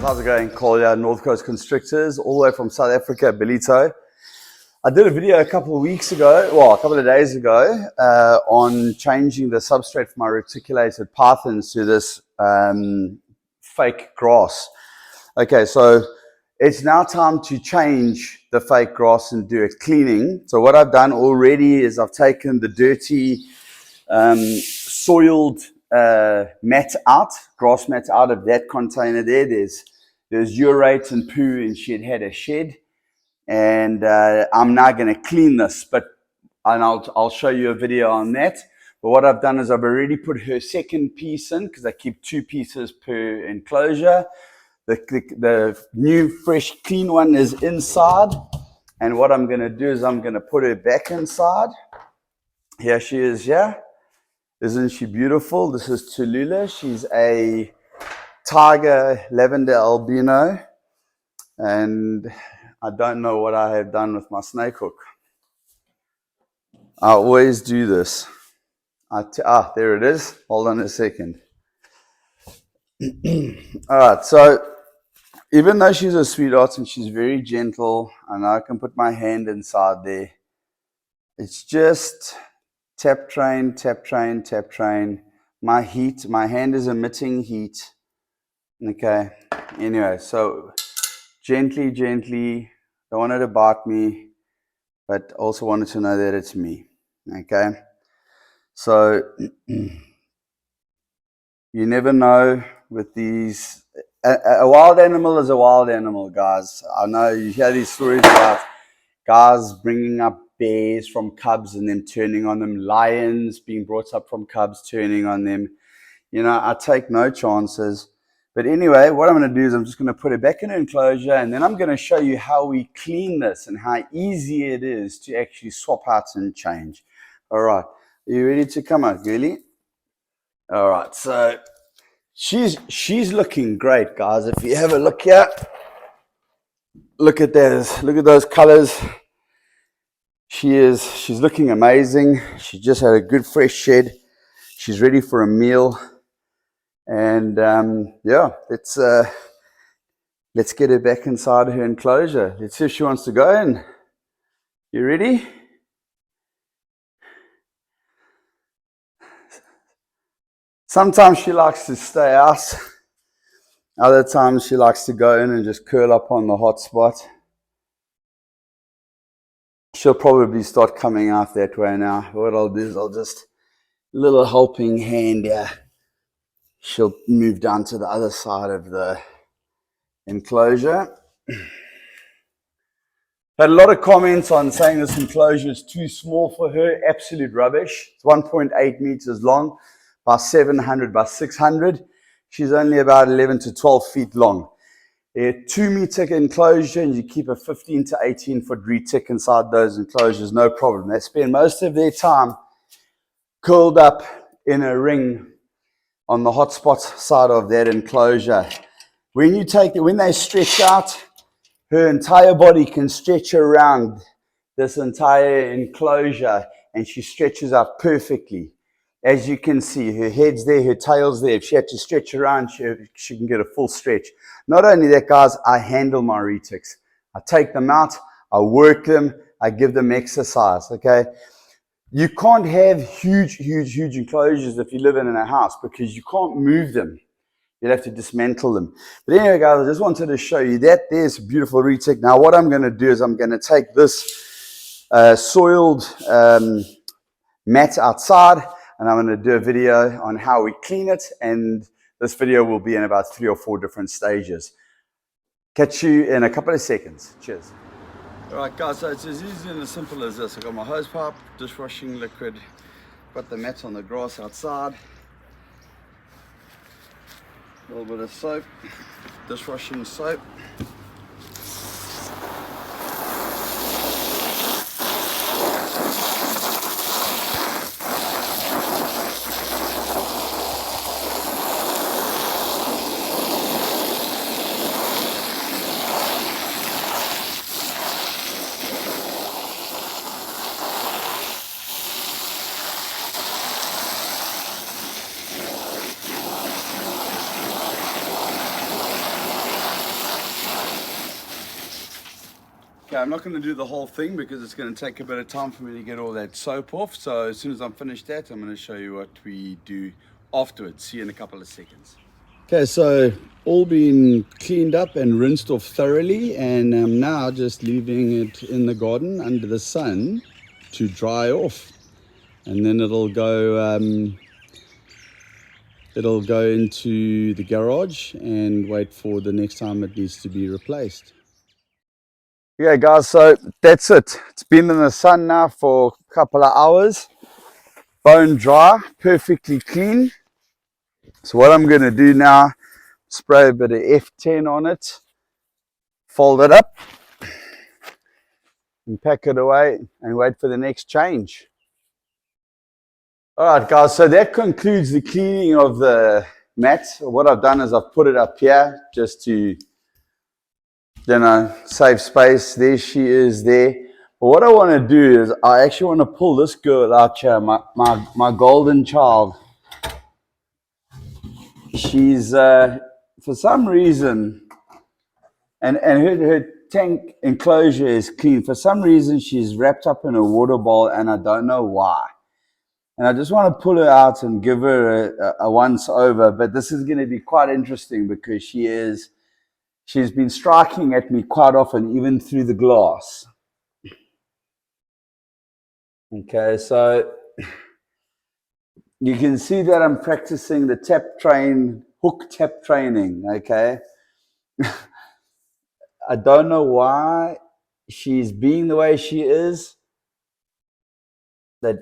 how's it going? Kolja, North Coast Constrictors, all the way from South Africa, Belito. I did a video a couple of weeks ago, well, a couple of days ago, on changing the substrate for my reticulated pythons to this fake grass. Okay, so it's now time to change the fake grass and do a cleaning. So what I've done already is I've taken the dirty, soiled mat out, grass mat out of that container there. There's urate and poo, and she had a shed. And I'm now going to clean this, and I'll show you a video on that. But what I've done is I've already put her second piece in, because I keep 2 pieces per enclosure. The new, fresh, clean one is inside. And what I'm going to do is I'm going to put her back inside. Here she is here. Isn't she beautiful? This is Tallulah. She's a tiger lavender albino. And I don't know what I have done with my snake hook. I always do this. There it is. Hold on a second. All right, so even though she's a sweetheart and she's very gentle, and I can put my hand inside there, it's just tap train, tap train, tap train. My hand is emitting heat. Okay, anyway, so gently, gently. Don't want her to bite me, but also wanted to know that it's me. Okay, so you never know with these. A wild animal is a wild animal, guys. I know you hear these stories about guys bringing up bears from cubs and them turning on them, lions being brought up from cubs turning on them. You know, I take no chances. But anyway, what I'm going to do is I'm just going to put it back in an enclosure, and then I'm going to show you how we clean this and how easy it is to actually swap out and change. All right, are you ready to come out, girlie? All right, so she's looking great, guys. If you have a look here, look at those colors. She's looking amazing. She just had a good fresh shed. She's ready for a meal. And yeah, let's get her back inside her enclosure. Let's see if she wants to go in. You ready? Sometimes she likes to stay out. Other times she likes to go in and just curl up on the hot spot. She'll probably start coming out that way now. What I'll do is I'll just, little helping hand here. She'll move down to the other side of the enclosure. Had a lot of comments on saying this enclosure is too small for her. Absolute rubbish. It's 1.8 meters long by 700 by 600. She's only about 11 to 12 feet long. A 2-meter enclosure, and you keep a 15 to 18 foot retic inside those enclosures, no problem. They spend most of their time curled up in a ring on the hotspot side of that enclosure. When they stretch out, her entire body can stretch around this entire enclosure, and she stretches out perfectly. As you can see, her head's there, her tail's there. If she had to stretch around, she can get a full stretch. Not only that, guys, I handle my retics. I take them out, I work them, I give them exercise, okay? You can't have huge enclosures if you live in a house, because you can't move them. You'll have to dismantle them. But anyway, guys, I just wanted to show you that. There's a beautiful retic. Now, what I'm going to do is I'm going to take this soiled mat outside, and I'm going to do a video on how we clean it. And this video will be in about 3 or 4 different stages. Catch you in a couple of seconds. Cheers. All right, guys, so it's as easy and as simple as this. I've got my hose pipe, dishwashing liquid, got the mat on the grass outside, a little bit of soap, dishwashing soap. Okay, I'm not going to do the whole thing because it's going to take a bit of time for me to get all that soap off. So as soon as I'm finished that, I'm going to show you what we do afterwards. See you in a couple of seconds. Okay, so all been cleaned up and rinsed off thoroughly, and I'm now just leaving it in the garden under the sun to dry off, and then it'll go into the garage and wait for the next time it needs to be replaced. Yeah guys, so that's it. It's been in the sun now for a couple of hours, bone dry, perfectly clean. So what I'm going to do now, spray a bit of F10 on it, fold it up and pack it away and wait for the next change. Alright guys, so that concludes the cleaning of the mat. What I've done is I've put it up here just to, save space. There she is there. But what I want to do is I actually want to pull this girl out here, my golden child. She's, for some reason, and her tank enclosure is clean. For some reason, she's wrapped up in a water bowl, and I don't know why. And I just want to pull her out and give her a once over. But this is going to be quite interesting because she's been striking at me quite often, even through the glass. Okay, so you can see that I'm practicing the hook tap training, okay? I don't know why she's being the way she is. That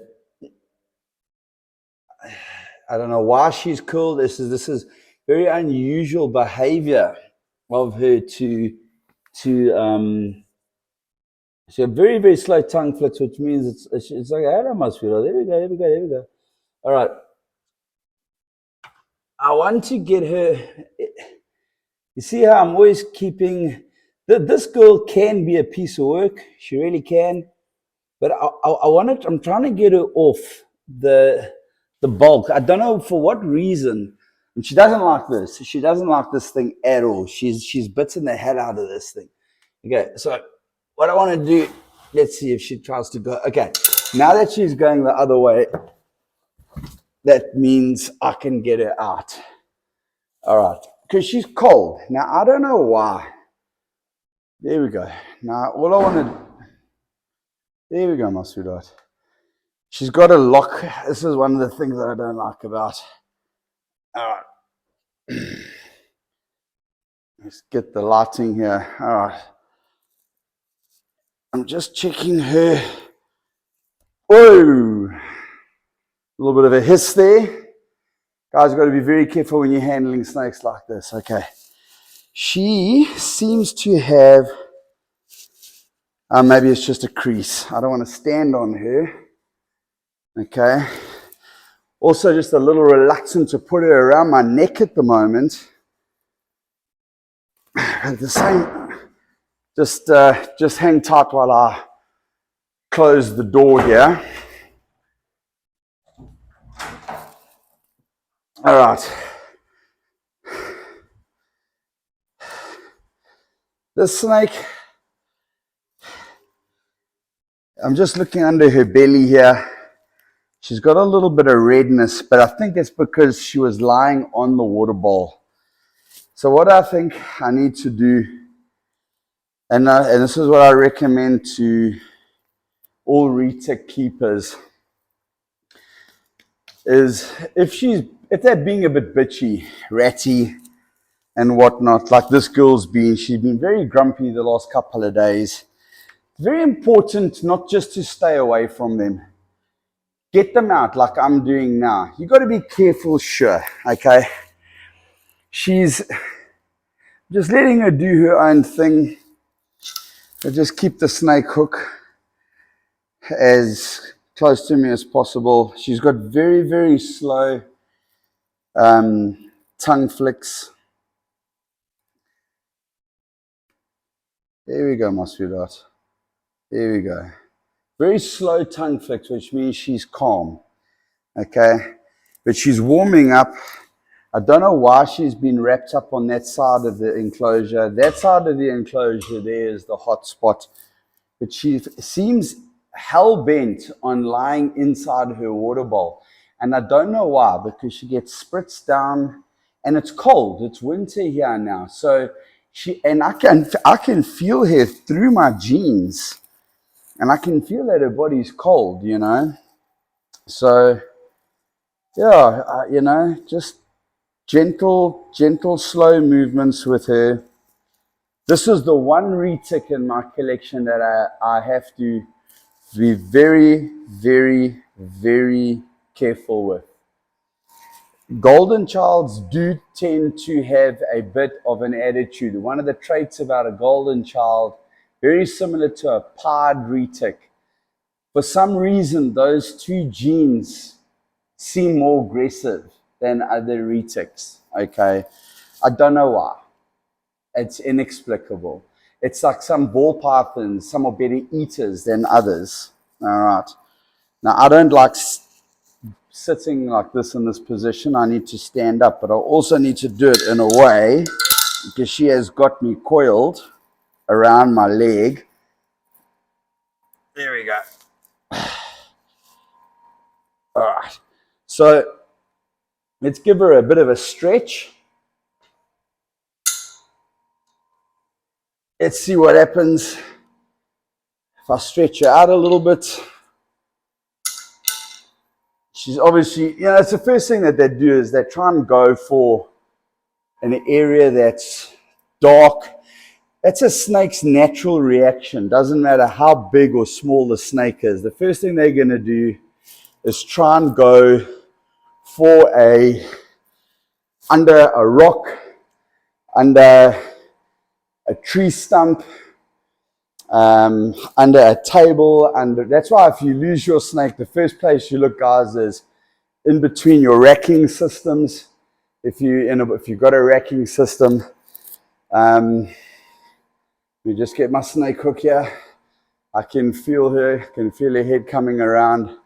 I don't know why she's cool. This is very unusual behavior of her to she a very, very slow tongue flicks, which means it's like, I don't must feel. There we go. All right. I want to get her. You see how I'm always keeping. This girl can be a piece of work. She really can. But I'm trying to get her off the bulk. I don't know for what reason. And she doesn't like this. She doesn't like this thing at all. She's bitten the hell out of this thing. Okay, so what I want to do, let's see if she tries to go. Okay, now that she's going the other way, that means I can get her out. All right, because she's cold. Now, I don't know why. There we go. Now, all I want to... There we go, my sweetheart. She's got a lock. This is one of the things that I don't like about. All right. Let's get the lighting here. All right. I'm just checking her. Whoa! A little bit of a hiss there. Guys, you've got to be very careful when you're handling snakes like this. Okay. She seems to have, maybe it's just a crease. I don't want to stand on her. Okay. Also just a little reluctant to put her around my neck at the moment. At the same, just hang tight while I close the door here. All right. This snake, I'm just looking under her belly here. She's got a little bit of redness, but I think it's because she was lying on the water bowl. So what I think I need to do, and this is what I recommend to all retic keepers, is if they're being a bit bitchy, ratty, and whatnot, like this girl's been, she's been very grumpy the last couple of days. It's very important not just to stay away from them. Get them out like I'm doing now. You got to be careful, sure, okay? She's just letting her do her own thing. I just keep the snake hook as close to me as possible. She's got very, very slow tongue flicks. There we go, my sweetheart. There we go. Very slow tongue flicks, which means she's calm. Okay? But she's warming up. I don't know why she's been wrapped up on that side of the enclosure. That side of the enclosure there is the hot spot. but she seems hell-bent on lying inside her water bowl. And I don't know why, because she gets spritzed down, and it's cold. It's winter here now. So I can feel her through my jeans, and I can feel that her body's cold, you know. So, yeah, you know, just gentle, slow movements with her. This is the one retic in my collection that I have to be very, very, very careful with. Goldenchilds do tend to have a bit of an attitude. One of the traits about a Goldenchild, very similar to a pied retic. For some reason, those two genes seem more aggressive than other retics. Okay, I don't know why. It's inexplicable. It's like some ball pythons, some are better eaters than others. All right. Now, I don't like sitting like this in this position. I need to stand up, but I also need to do it in a way, because she has got me coiled around my leg. There we go. All right. So let's give her a bit of a stretch. Let's see what happens if I stretch her out a little bit. She's obviously, you know, it's the first thing that they do is they try and go for an area that's dark. That's a snake's natural reaction. Doesn't matter how big or small the snake is. The first thing they're going to do is try and go for under a rock, under a tree stump, under a table. That's why if you lose your snake, the first place you look, guys, is in between your racking systems. If you've got a racking system, let me just get my snake hook here. I can feel her, can feel her head coming around.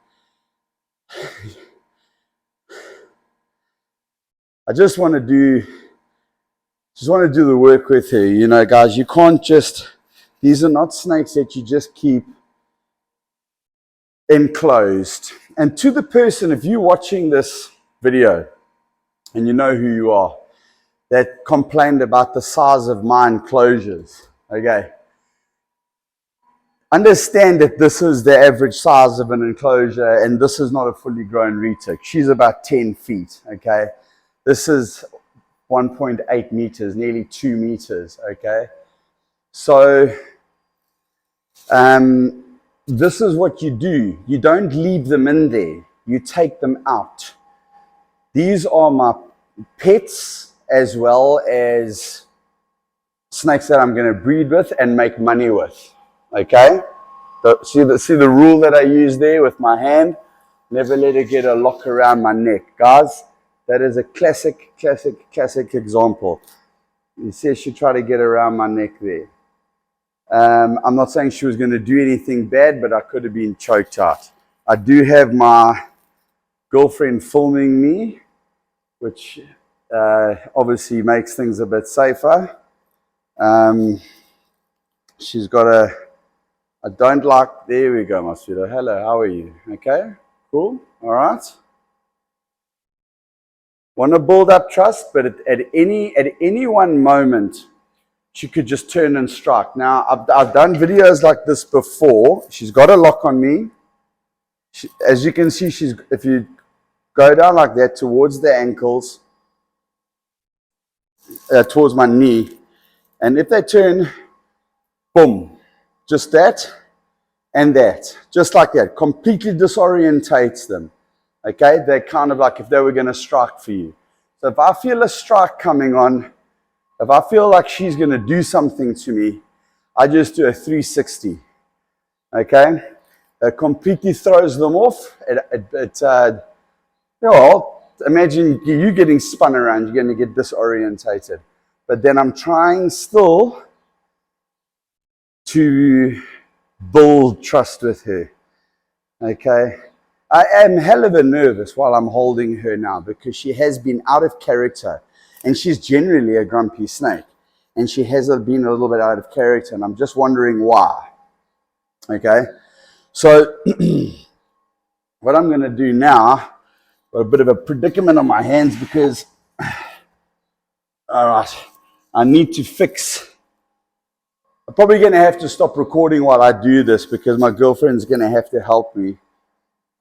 I just want to do the work with her. You know, guys, you can't just, these are not snakes that you just keep enclosed. And to the person, if you're watching this video and you know who you are, that complained about the size of my enclosures, okay, understand that this is the average size of an enclosure, and this is not a fully grown retic. She's about 10 feet, okay? This is 1.8 meters, nearly 2 meters, okay? So, this is what you do. You don't leave them in there. You take them out. These are my pets as well as snakes that I'm going to breed with and make money with. Okay? See the rule that I use there with my hand? Never let it get a lock around my neck. Guys, that is a classic example. You see she tried to get around my neck there. I'm not saying she was going to do anything bad, but I could have been choked out. I do have my girlfriend filming me, which obviously makes things a bit safer. She's got I don't like, there we go, my sweetheart. Hello, how are you? Okay, cool, all right. Want to build up trust, but at any one moment, she could just turn and strike. Now, I've done videos like this before. She's got a lock on me. As you can see, if you go down like that towards the ankles, towards my knee, and if they turn, boom, just that and that, just like that, completely disorientates them. Okay, they're kind of like if they were going to strike for you. So if I feel a strike coming on, if I feel like she's going to do something to me, I just do a 360. Okay, it completely throws them off. Imagine you getting spun around, you're going to get disorientated. But then I'm trying still to build trust with her. Okay, I am hell of a nervous while I'm holding her now because she has been out of character, and she's generally a grumpy snake, and she has been a little bit out of character, and I'm just wondering why. Okay, so what I'm going to do now, got a bit of a predicament on my hands because, all right, I need to fix. I'm probably going to have to stop recording while I do this because my girlfriend's going to have to help me.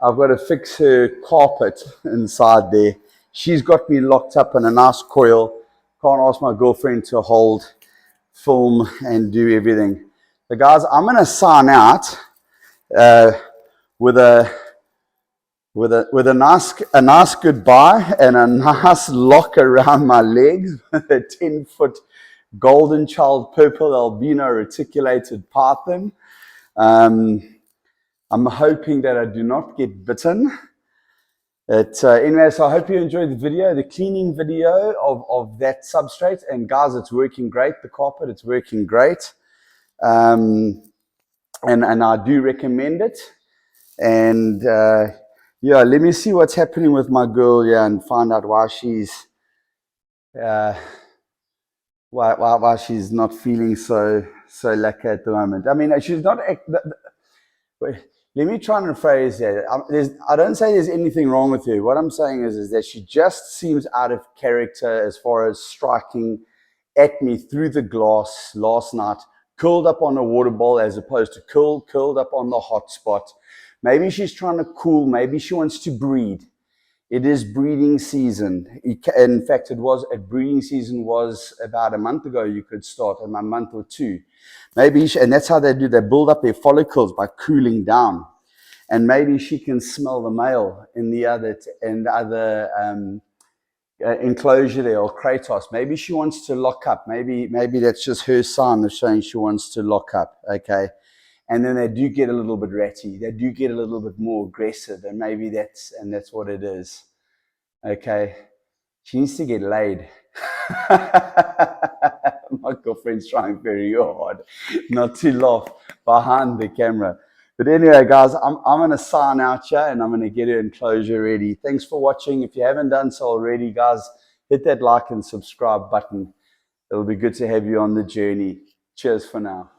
I've got to fix her carpet inside there. She's got me locked up in a nice coil. Can't ask my girlfriend to hold, film, and do everything. So guys, I'm going to sign out with a nice goodbye and a nice lock around my legs with a 10-foot Goldenchild purple albino reticulated python. I'm hoping that I do not get bitten. Anyway, so I hope you enjoyed the video, the cleaning video of that substrate. And guys, it's working great. The carpet, it's working great. And I do recommend it. And yeah, let me see what's happening with my girl here and find out why she's why she's not feeling so lucky at the moment. I mean, she's not. Let me try and rephrase that. I don't say there's anything wrong with her. What I'm saying is that she just seems out of character as far as striking at me through the glass last night, curled up on a water bowl as opposed to curled up on the hot spot. Maybe she's trying to cool. Maybe she wants to breed. It is breeding season. In fact, breeding season was about a month ago. You could start a month or two. Maybe, and that's how they do. They build up their follicles by cooling down. And maybe she can smell the male in the other enclosure there, or kratos. Maybe she wants to lock up. Maybe that's just her sign of saying she wants to lock up. Okay. And then they do get a little bit ratty. They do get a little bit more aggressive, and maybe that's what it is. Okay, she needs to get laid. My girlfriend's trying very hard not to laugh behind the camera. But anyway, guys, I'm going to sign out here and I'm going to get her enclosure ready. Thanks for watching. If you haven't done so already, guys, hit that like and subscribe button. It'll be good to have you on the journey. Cheers for now.